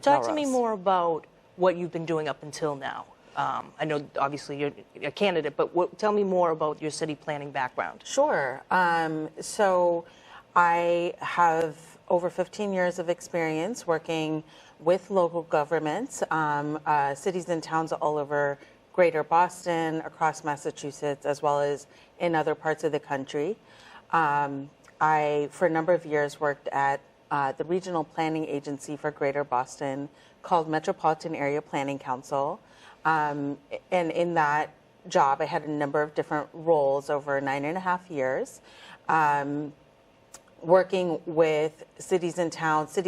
Talk to me Melrose. more about what you've been doing up until now. I know, obviously, you're a candidate, but tell me more about your city planning background. Sure. So I have over 15 years of experience working with local governments, cities and towns all over Greater Boston, across Massachusetts, as well as in other parts of the country. I, for a number of years, worked at the regional planning agency for Greater Boston called Metropolitan Area Planning Council. And in that job, I had a number of different roles over 9.5 years, working with cities and towns.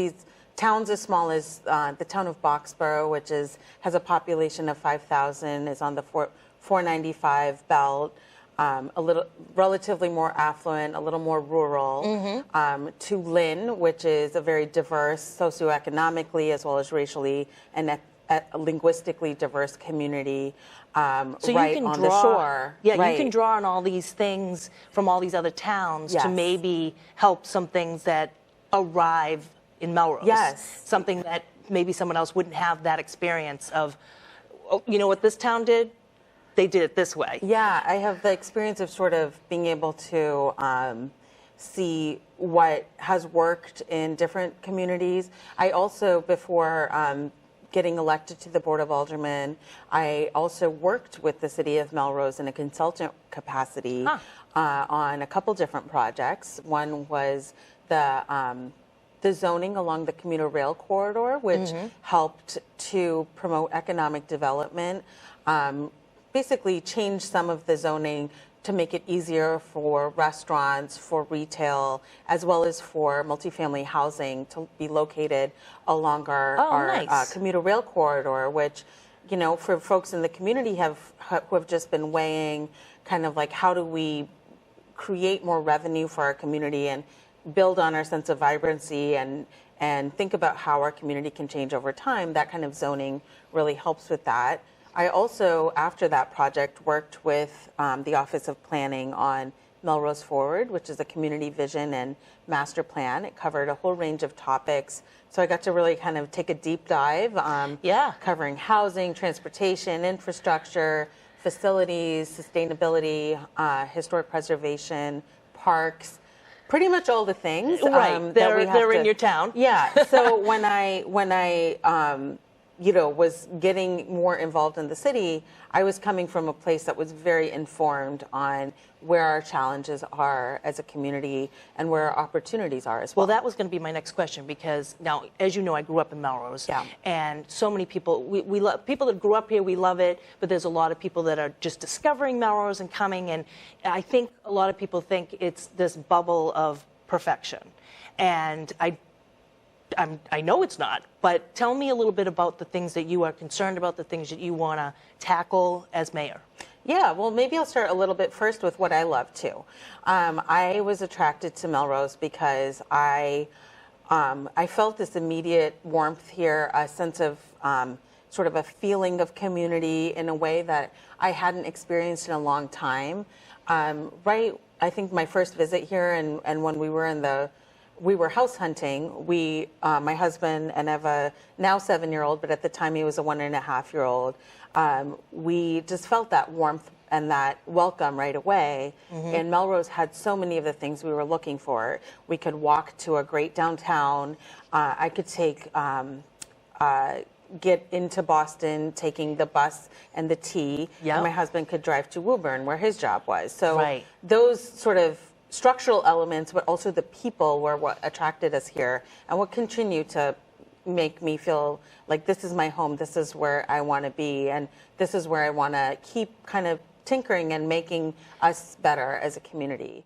Towns as small as the town of Boxborough, which has a population of 5,000, is on the 495 belt. A little relatively more affluent, a little more rural, to Lynn, which is a very diverse socioeconomically as well as racially and linguistically diverse community, So right you can on draw, the shore. Yeah, right. you can draw on all these things from all these other towns Yes. to maybe help some things that arrive in Melrose. Yes. Something that maybe someone else wouldn't have that experience of, oh, you know what this town did? They did it this way. Yeah, I have the experience of sort of being able to see what has worked in different communities. I also, before getting elected to the Board of Aldermen, I also worked with the City of Melrose in a consultant capacity on a couple different projects. One was the zoning along the commuter rail corridor, which helped to promote economic development, basically change some of the zoning to make it easier for restaurants, for retail, as well as for multifamily housing to be located along our commuter rail corridor, which, you know, for folks in the community who have just been weighing kind of like, how do we create more revenue for our community and build on our sense of vibrancy and think about how our community can change over time. That kind of zoning really helps with that. I also, after that project, worked with the Office of Planning on Melrose Forward, which is a community vision and master plan. It covered a whole range of topics. So I got to really kind of take a deep dive, covering housing, transportation, infrastructure, facilities, sustainability, historic preservation, parks, pretty much all the things. Right, they're in your town. Yeah, so when I you know, was getting more involved in the city, I was coming from a place that was very informed on where our challenges are as a community and where our opportunities are as well. Well, that was going to be my next question, because now, as you know, I grew up in Melrose. Yeah. And so many people, we love people that grew up here, we love it, but there's a lot of people that are just discovering Melrose and coming, and I think a lot of people think it's this bubble of perfection. And I know it's not, but tell me a little bit about the things that you are concerned about, the things that you want to tackle as mayor. Yeah, well, maybe I'll start a little bit first with what I love too. I was attracted to Melrose because I felt this immediate warmth here, a sense of sort of a feeling of community in a way that I hadn't experienced in a long time. Right, I think my first visit here and when we were house hunting. My husband and Eva, now 7-year-old, but at the time he was a 1.5-year-old. We just felt that warmth and that welcome right away. And Melrose had so many of the things we were looking for. We could walk to a great downtown. I could get into Boston taking the bus and the T. Yep. And my husband could drive to Woburn, where his job was. So those sort of structural elements, but also the people were what attracted us here and what continue to make me feel like this is my home, this is where I want to be, and this is where I want to keep kind of tinkering and making us better as a community.